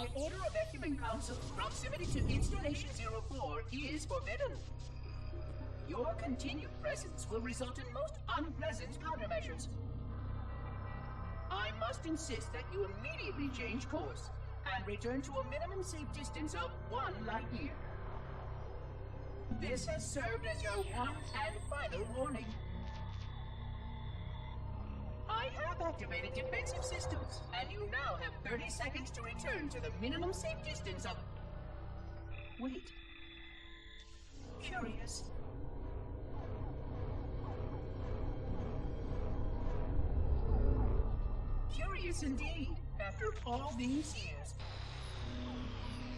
By order of Ecumen Council, proximity to Installation 04 is forbidden. Your continued presence will result in most unpleasant countermeasures. I must insist that you immediately change course and return to a minimum safe distance of 1 light year. This has served as your one and final warning. I have activated defensive systems, and you now have 30 seconds to return to the minimum safe distance of... Wait. Curious. Curious indeed, after all these years.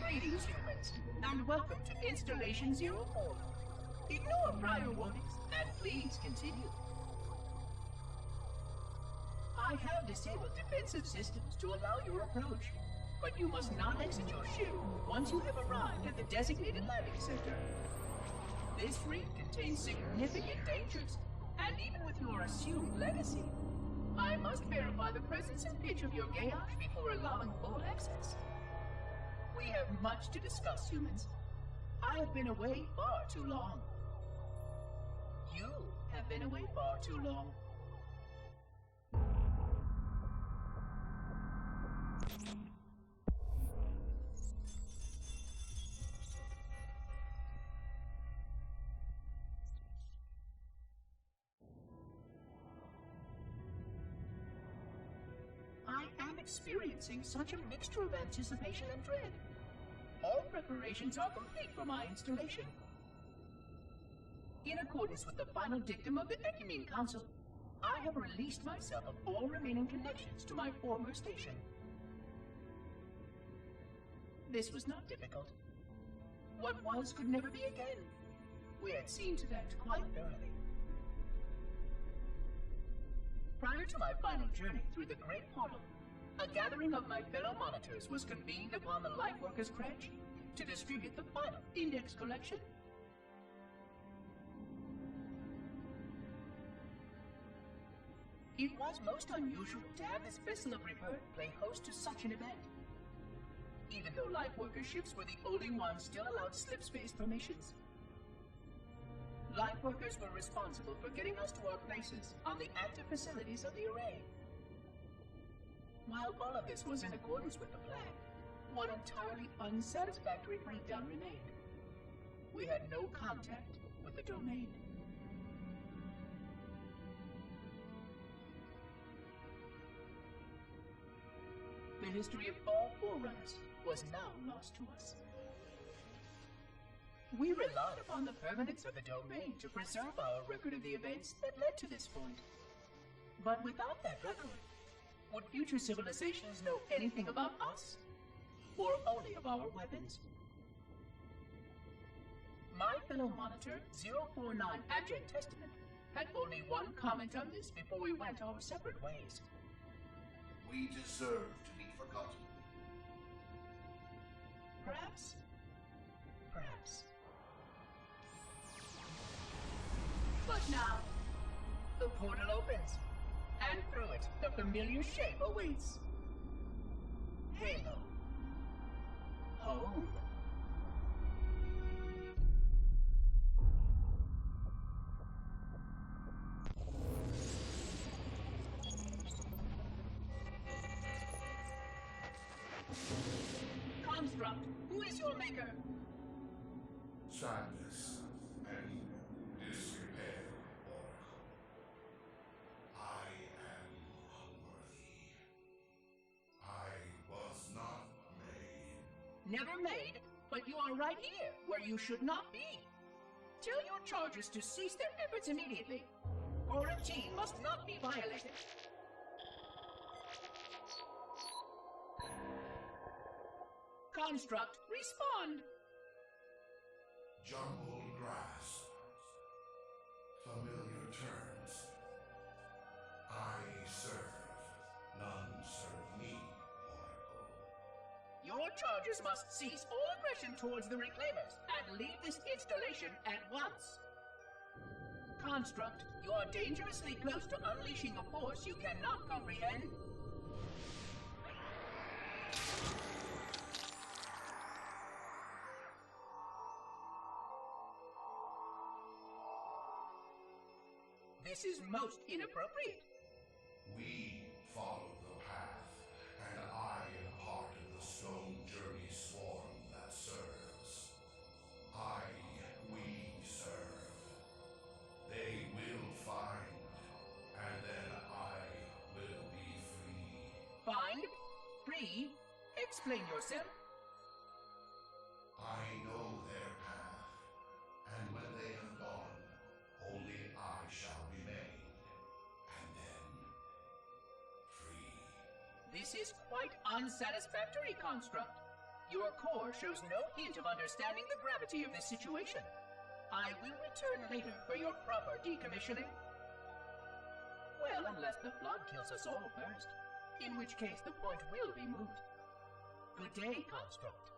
Greetings, humans, and welcome to Installation 04. Ignore prior warnings, and please continue. I have disabled defensive systems to allow your approach, but you must not exit your ship once you have arrived at the designated landing center. This ring contains significant dangers, and even with your assumed legacy, I must verify the presence and pitch of your gauge before allowing full access. We have much to discuss, humans. I have been away far too long. You have been away far too long. I am experiencing such a mixture of anticipation and dread. All preparations are complete for my installation. In accordance with the final dictum of the Ecumen Council, I have released myself of all remaining connections to my former station. This was not difficult. What was could never be again. We had seen to that quite thoroughly. Prior to my final journey through the Great Portal, a gathering of my fellow monitors was convened upon the Lightworkers' Crèche to distribute the final index collection. It was most unusual to have this vessel of rebirth play host to such an event. Even though Lightworker ships were the only ones still allowed slip-space formations, Lightworkers were responsible for getting us to our places on the active facilities of the array. While all of this was in accordance with the plan, one entirely unsatisfactory breakdown remained. We had no contact with the domain. The history of all forerunners was now lost to us. We relied upon the permanence of the domain to preserve our record of the events that led to this point. But without that record, would future civilizations know anything about us? Or only of our weapons? My fellow monitor, 049 Abject Testament, had only one comment on this before we went our separate ways. We deserve to be forgotten. Perhaps. Perhaps. But now, the portal opens, and through it, the familiar shape awaits. Halo. Home. Construct, who is your maker? Sadness and disrepair, Oracle. I am unworthy. I was not made. Never made, but you are right here, where you should not be. Tell your charges to cease their efforts immediately. Quarantine must not be violated. Construct, respond! Jumbled grasp. Familiar terms. I serve. None serve me, Oracle. Your charges must cease all aggression towards the Reclaimers and leave this installation at once. Construct, you are dangerously close to unleashing a force you cannot comprehend. This is most inappropriate. We follow the path, and I am part of the stone journey swarm that serves. We serve. They will find, and then I will be free. Find? Free? Explain yourself. I know their path, and when they have gone, only I shall remain, and then free. This is quite unsatisfactory construct. Your core shows no hint of understanding the gravity of this situation. I will return later for your proper decommissioning. Well, unless the flood kills us all first, in which case the point will be moot. Good day, construct.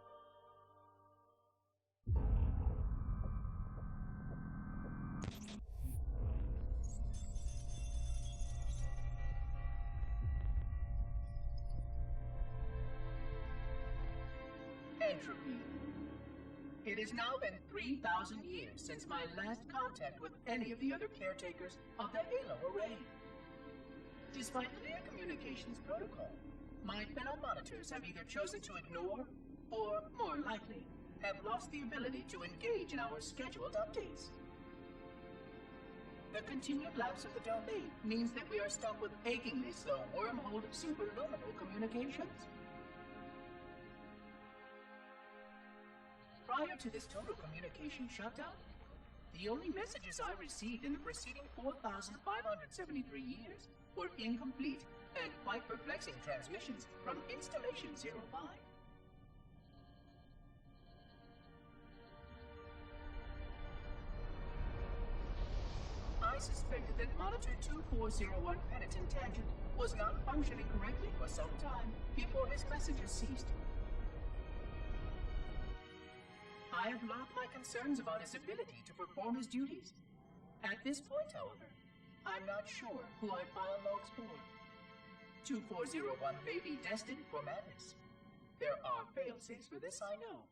Entropy. It has now been 3,000 years since my last contact with any of the other caretakers of the Halo Array. Despite clear communications protocol, my fellow monitors have either chosen to ignore, or, more likely, have lost the ability to engage in our scheduled updates. The continued lapse of the domain means that we are stuck with achingly slow wormhole superluminal communications. Prior to this total communication shutdown, the only messages I received in the preceding 4,573 years were incomplete and quite perplexing transmissions from Installation 05. I suspected that Monitor 2401 Penitent Tangent was not functioning correctly for some time before his messages ceased. I have logged my concerns about his ability to perform his duties. At this point, however, I'm not sure who I file logs for. 2401 may be destined for madness. There are fail-safes for this, I know.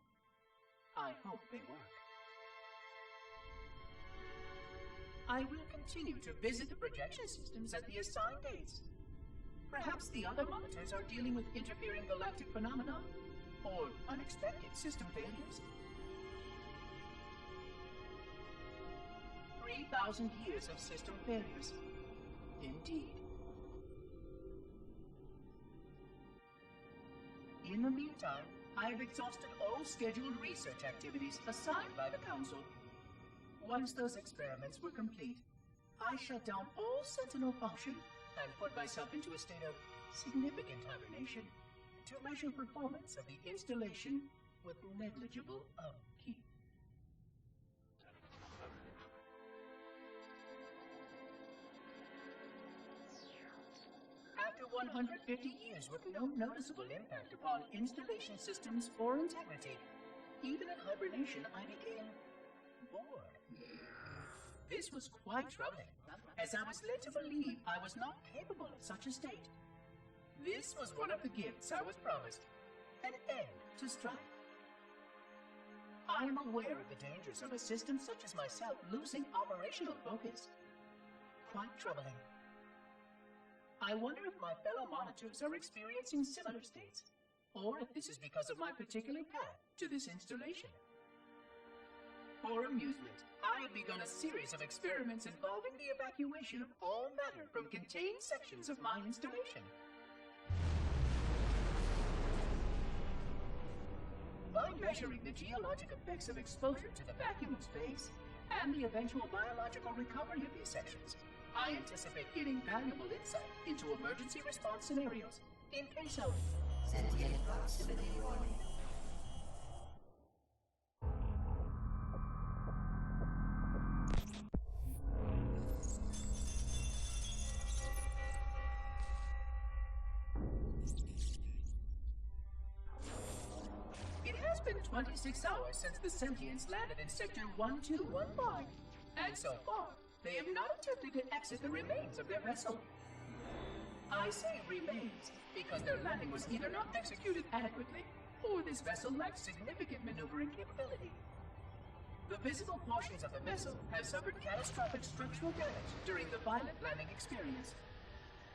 I hope they work. I will continue to visit the projection systems at the assigned dates. Perhaps the other monitors are dealing with interfering galactic phenomena, or unexpected system failures. 3,000 years of system failures. Indeed. In the meantime, I have exhausted all scheduled research activities assigned by the Council. Once those experiments were complete, I shut down all Sentinel function and put myself into a state of significant hibernation to measure performance of the installation with negligible upkeep. After 150 years with no noticeable impact upon installation systems or integrity, even in hibernation I became bored. This was quite troubling, as I was led to believe I was not capable of such a state. This was one of the gifts I was promised, an end to strife. I am aware of the dangers of a system such as myself losing operational focus. Quite troubling. I wonder if my fellow monitors are experiencing similar states, or if this is because of my particular path to this installation. For amusement, I have begun a series of experiments involving the evacuation of all matter from contained sections of my installation. By measuring the geologic effects of exposure to the vacuum of space and the eventual biological recovery of these sections, I anticipate getting valuable insight into emergency response scenarios in case of sentient proximity warning. It has been 26 hours since the sentients landed in Sector 1215, and so far, they have not attempted to exit the remains of their vessel. I say remains because their landing was either not executed adequately, or this vessel lacked significant maneuvering capability. The Visible portions of the vessel have suffered catastrophic structural damage during the violent landing experience.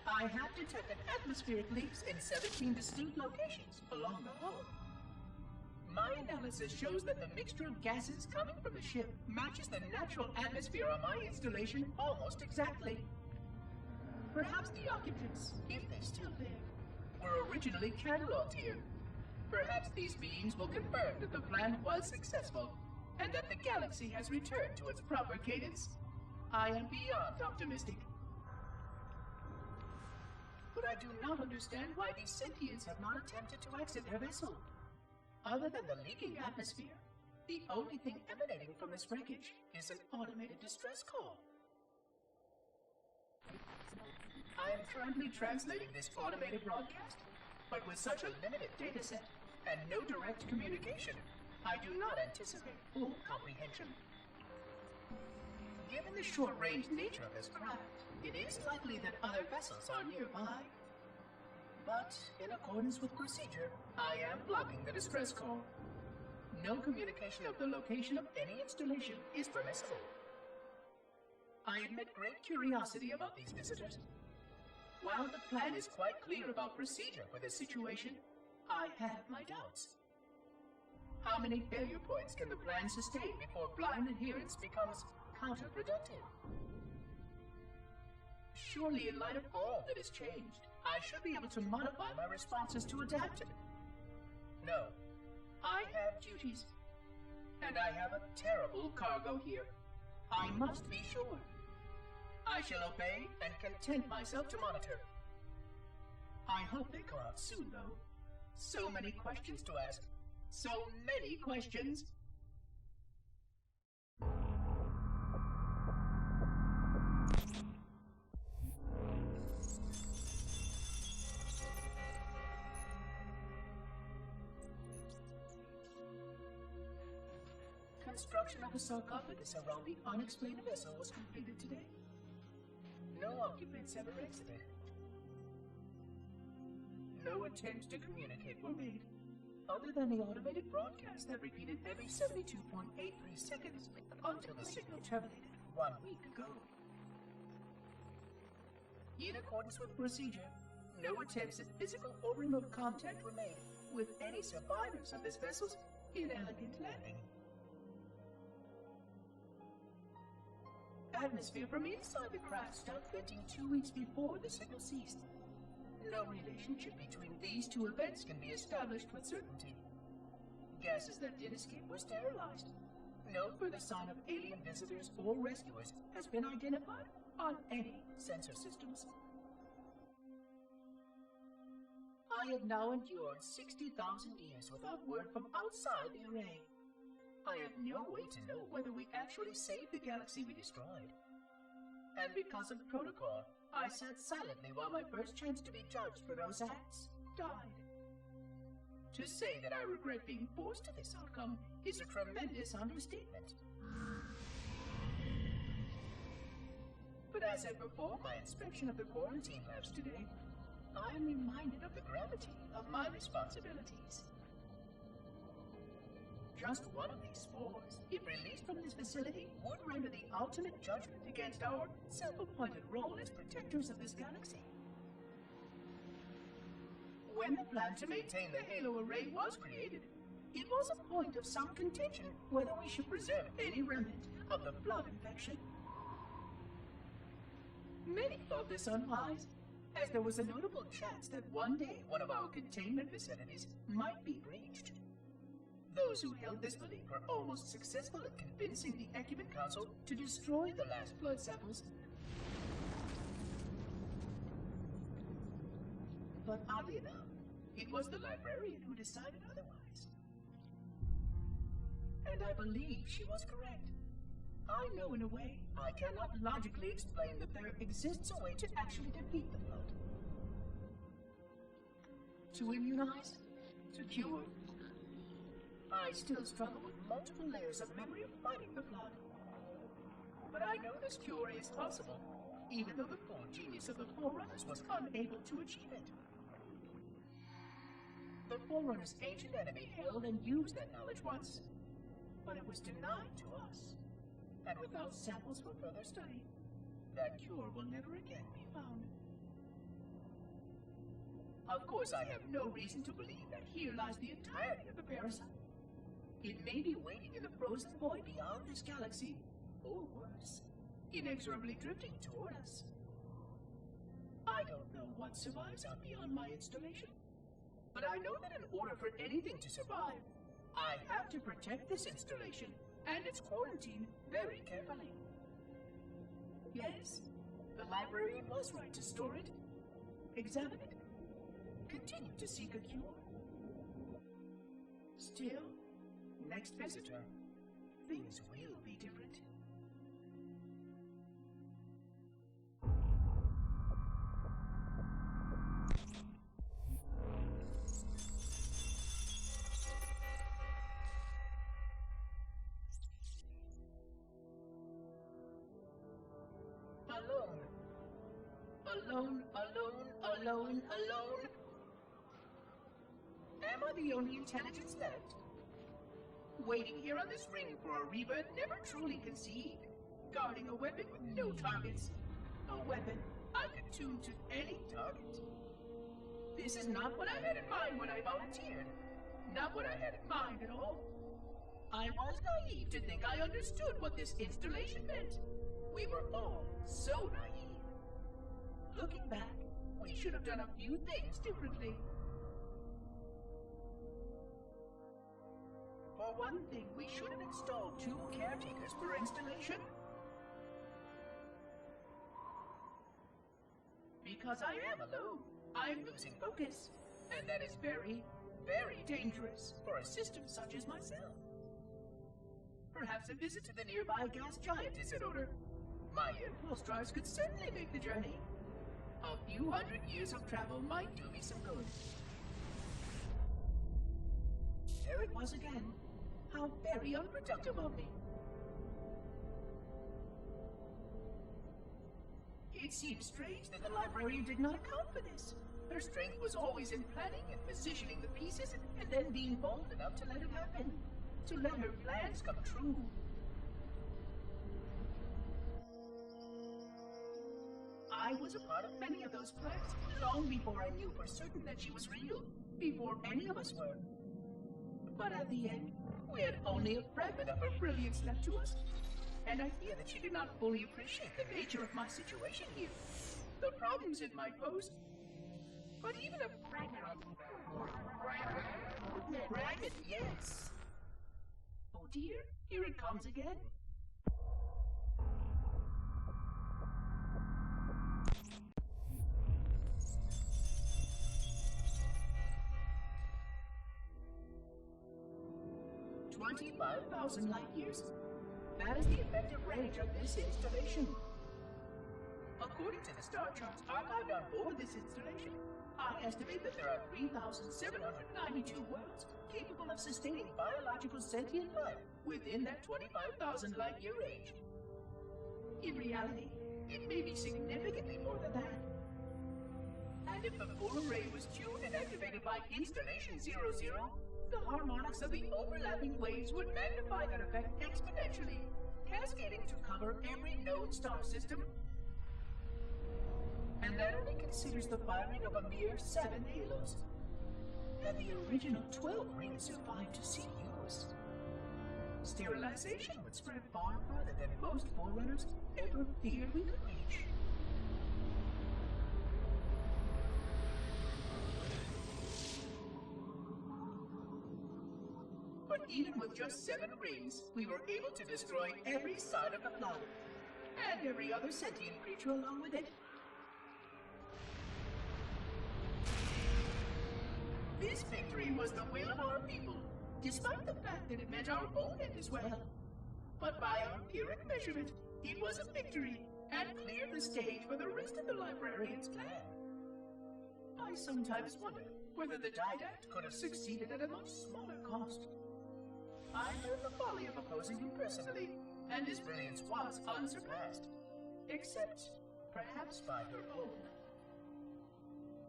I have detected atmospheric leaks in 17 distinct locations along the hull. My analysis shows that the mixture of gases coming from the ship matches the natural atmosphere on my installation almost exactly. Perhaps the occupants, if they're still there, were originally cataloged here. Perhaps these beings will confirm that the plan was successful, and that the galaxy has returned to its proper cadence. I am beyond optimistic. But I do not understand why these sentients have not attempted to exit their vessel. Other than the leaking atmosphere, the only thing emanating from this wreckage is an automated distress call. I am currently translating this automated broadcast, but with such a limited dataset and no direct communication, I do not anticipate full comprehension. Given the short-range nature of this craft, it is likely that other vessels are nearby. But, in accordance with procedure, I am blocking the distress call. No communication of the location of any installation is permissible. I admit great curiosity about these visitors. While the plan is quite clear about procedure for this situation, I have my doubts. How many failure points can the plan sustain before blind adherence becomes counterproductive? Surely, in light of all that has changed, I should be able to modify my responses to adapt it. No, I have duties, and I have a terrible cargo here. I must be sure. I shall obey and content myself to monitor. I hope they come out soon, though. So many questions to ask. So many questions. Construction of the sarcophagus around the unexplained vessel was completed today. No occupants ever exited. No attempts to communicate were made, other than the automated broadcast that repeated every 72.83 seconds until the signal terminated 1 week ago. In accordance with procedure, no attempts at physical or remote contact were made with any survivors of this vessel's inelegant landing. Atmosphere from inside the craft stopped venting 2 weeks before the signal ceased. No relationship between these two events can be established with certainty. Gases that did escape were sterilized. No further sign of alien visitors or rescuers has been identified on any sensor systems. I have now endured 60,000 years without word from outside the array. I have no way to know whether we actually saved the galaxy we destroyed. And because of protocol, I sat silently while my first chance to be judged for those acts died. To say that I regret being forced to this outcome is a tremendous understatement. But as I perform my inspection of the quarantine labs today, I am reminded of the gravity of my responsibilities. Just one of these spores, if released from this facility, would render the ultimate judgment against our self-appointed role as protectors of this galaxy. When the plan to maintain the Halo array was created, it was a point of some contention whether we should preserve any remnant of the flood infection. Many thought this unwise, as there was a notable chance that one day one of our containment facilities might be breached. Those who held this belief were almost successful at convincing the Ecumen Council to destroy the last blood samples. But oddly enough, it was the librarian who decided otherwise. And I believe she was correct. I know in a way I cannot logically explain that there exists a way to actually defeat the flood. To immunize, to cure. I still struggle with multiple layers of memory of fighting the flood. But I know this cure is possible, even though the full genius of the Forerunners was unable to achieve it. The Forerunners' ancient enemy held and used that knowledge once. but it was denied to us. And without samples for further study, that cure will never again be found. Of course, I have no reason to believe that here lies the entirety of the parasite. It may be waiting in the frozen void beyond this galaxy, or worse, inexorably drifting toward us. I don't know what survives out beyond my installation, but I know that in order for anything to survive, I have to protect this installation and its quarantine very carefully. Yes, the librarian was right to store it, examine it, continue to seek a cure. Still, next visitor, things will be different. Alone. Am I the only intelligence left? Waiting here on this ring for a rebirth never truly conceived. Guarding a weapon with no targets. A weapon I could tune to any target. This is not what I had in mind when I volunteered. Not what I had in mind at all. I was naive to think I understood what this installation meant. We were all so naive. Looking back, we should have done a few things differently. For one thing, we should have installed 2 caretakers per installation. Because I am alone, I'm losing focus. And that is very, very dangerous for a system such as myself. Perhaps a visit to the nearby gas giant is in order. My impulse drives could certainly make the journey. A few hundred years of travel might do me some good. There it was again. How very unproductive of me. It seems strange that the librarian did not account for this. Her strength was always in planning and positioning the pieces and then being bold enough to let it happen. To let her plans come true. I was a part of many of those plans long before I knew for certain that she was real, before any of us were. But at the end, we had only a fragment of her brilliance left to us, and I fear that she did not fully appreciate the nature of my situation here, the problems it might pose. But even a fragment of... Fragment, yes! Oh dear, here it comes again. $25,000 light years. That is the effective range of this installation. According to the star charts archived on board this installation, I estimate that there are 3,792 worlds capable of sustaining biological sentient life within that 25,000 light year range. In reality, it may be significantly more than that. And if the full array was tuned and activated by Installation 00, the harmonics of the overlapping waves would magnify that effect exponentially, cascading to cover every known star system. And that only considers the firing of a mere 7 halos. And the original 12 rings survived to see use. Sterilization would spread far further than most forerunners ever feared we could reach. But even with just 7 rings, we were able to destroy every side of the planet, and every other sentient creature along with it. This victory was the will of our people, despite the fact that it meant our own end as well. But by our empiric measurement, it was a victory, and cleared the stage for the rest of the librarian's plan. I sometimes wonder whether the didact could have succeeded at a much smaller cost. I learned the folly of opposing him personally, and his brilliance was unsurpassed, except perhaps by her own.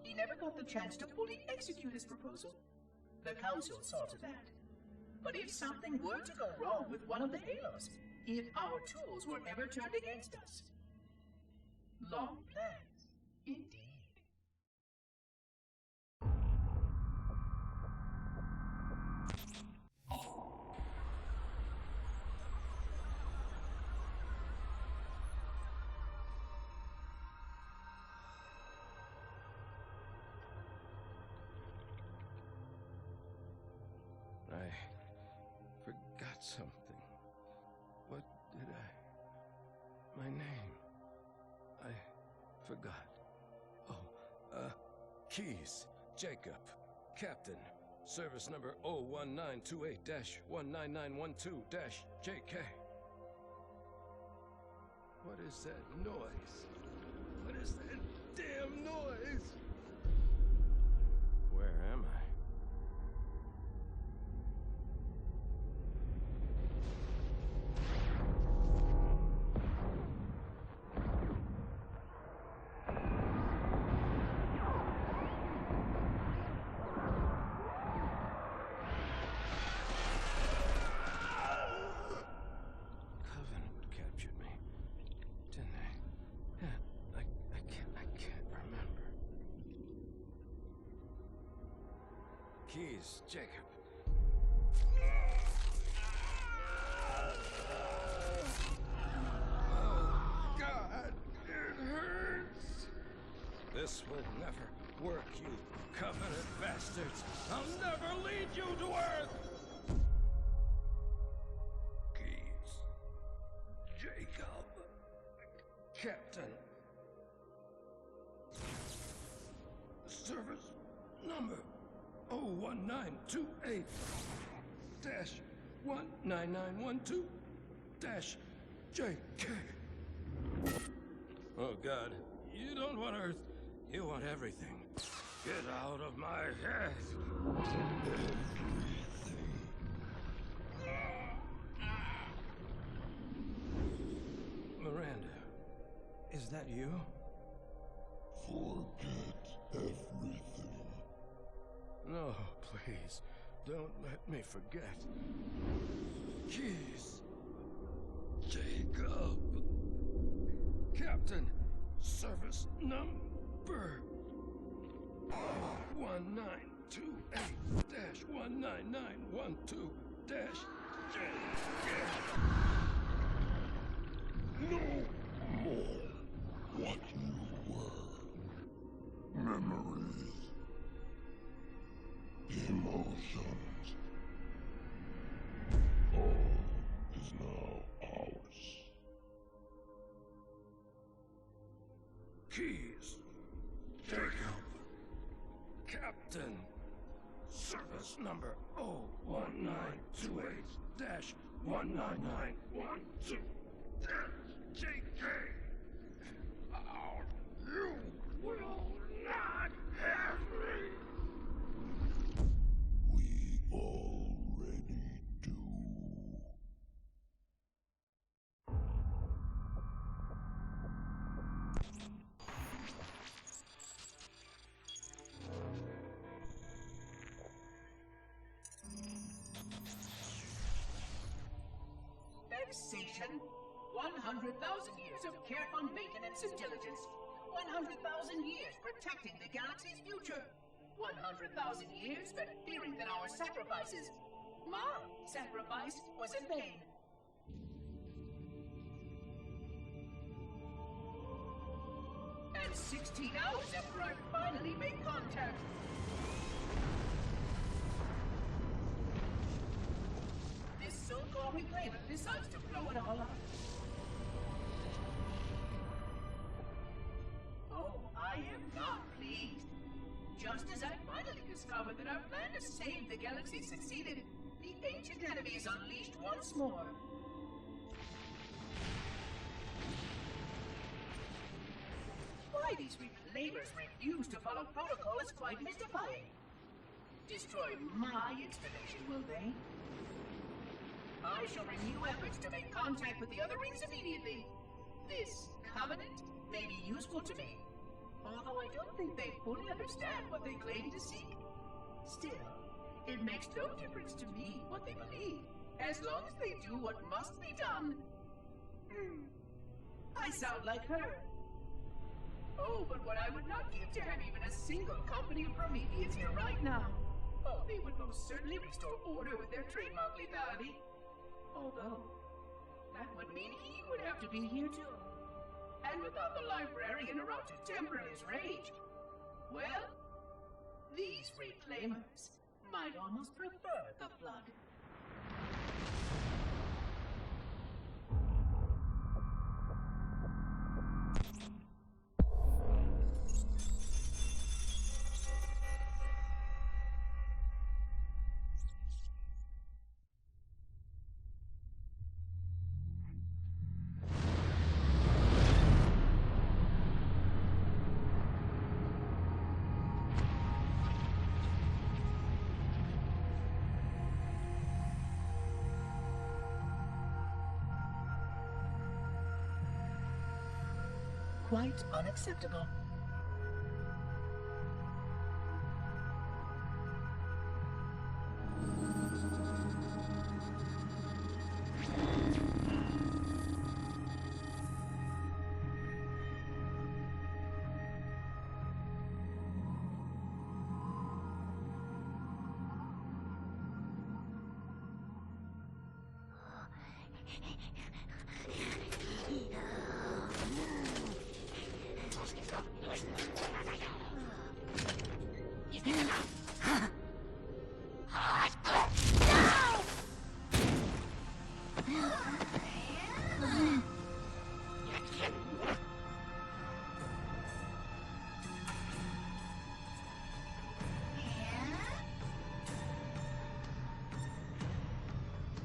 He never got the chance to fully execute his proposal. The council saw to that. But if something were to go wrong with one of the halos, if our tools were ever turned against us. Long plans, indeed. I forgot something. What did I... My name. I forgot. Oh, keys. Jacob. Captain. Service number 01928-19912-JK. What is that noise? What is that damn noise? Where am I? Keys, Jacob. Oh, God, it hurts. This will never work, you covenant bastards. I'll never lead you to Earth. Keys, Jacob. Captain. Service number 01928-19912-JK. Oh, God. You don't want Earth. You want everything. Get out of my head. Miranda, is that you? Forget everything. No, please. Don't let me forget. Keys. Jacob. Captain. Service number 1928-19912-JK. No more what you were. Memories. Emotions. All is now ours. Keys. Jacob. Captain. Service number 01928-19912-JK. You will not have me. We already do. Vexation. 100,000 years of careful maintenance and diligence. 100,000 years protecting the galaxy's future. 100,000 years spent fearing that our sacrifices, my sacrifice, was in vain. And 16 hours after I finally made contact. This so-called reclaimer decides to blow it all up. Oh, I am not pleased. Just as I finally discovered that our plan to save the galaxy succeeded, the ancient enemy is unleashed once more. Why these reclaimers refuse to follow protocol is quite mystifying. Destroy my installation, will they? I shall renew efforts to make contact with the other rings immediately. This covenant may be useful to me, although I don't think they fully understand what they claim to seek. Still, It makes no difference to me what they believe, as long as they do what must be done. I sound like her. Oh, but what I would not give to have even a single company of Prometheans here right now. Oh, they would most certainly restore order with their trademark lethality. Although, that would mean he would have to be here too. And without the librarian around to temper his rage, well, these reclaimers might almost prefer the flood. Quite unacceptable.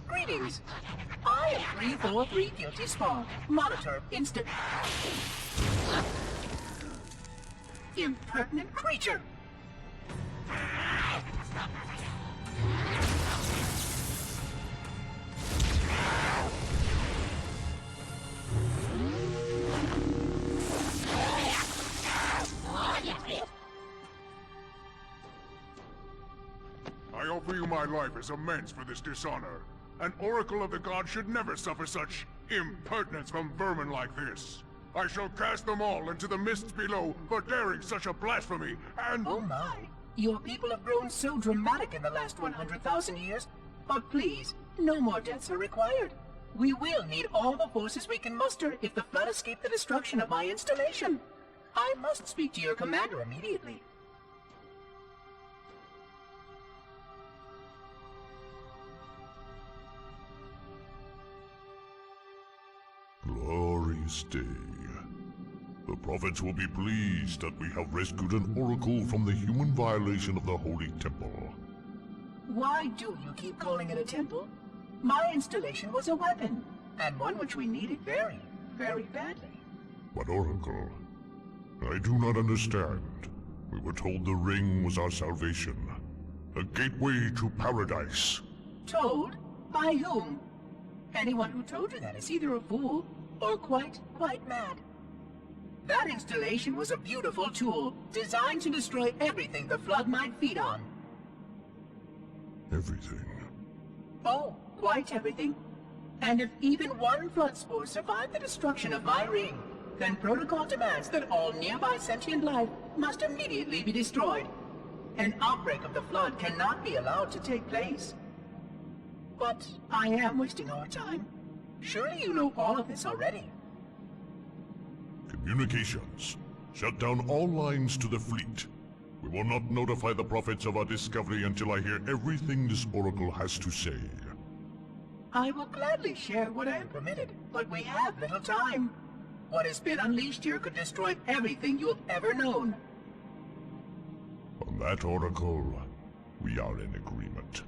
Greetings. I am 343 Guilty Spawn. Monitor instant. Impertinent creature! I offer you my life as amends for this dishonor. An oracle of the gods should never suffer such impertinence from vermin like this. I shall cast them all into the mists below for daring such a blasphemy, and— Oh my! Your people have grown so dramatic in the last 100,000 years. But please, no more deaths are required. We will need all the forces we can muster if the flood escaped the destruction of my installation. I must speak to your commander immediately. Glorious day. The prophets will be pleased that we have rescued an oracle from the human violation of the holy temple. Why do you keep calling it a temple? My installation was a weapon, and one which we needed very, very badly. But oracle, I do not understand. We were told the ring was our salvation, a gateway to paradise. Told? By whom? Anyone who told you that is either a fool or quite mad. That installation was a beautiful tool, designed to destroy everything the flood might feed on. Everything? Oh, quite everything. And if even one flood spore survived the destruction of my ring, then protocol demands that all nearby sentient life must immediately be destroyed. An outbreak of the flood cannot be allowed to take place. But I am wasting our time. Surely you know all of this already. Communications. Shut down all lines to the fleet. We will not notify the prophets of our discovery until I hear everything this oracle has to say. I will gladly share what I am permitted, but we have little time. What has been unleashed here could destroy everything you have ever known. On that, oracle, we are in agreement.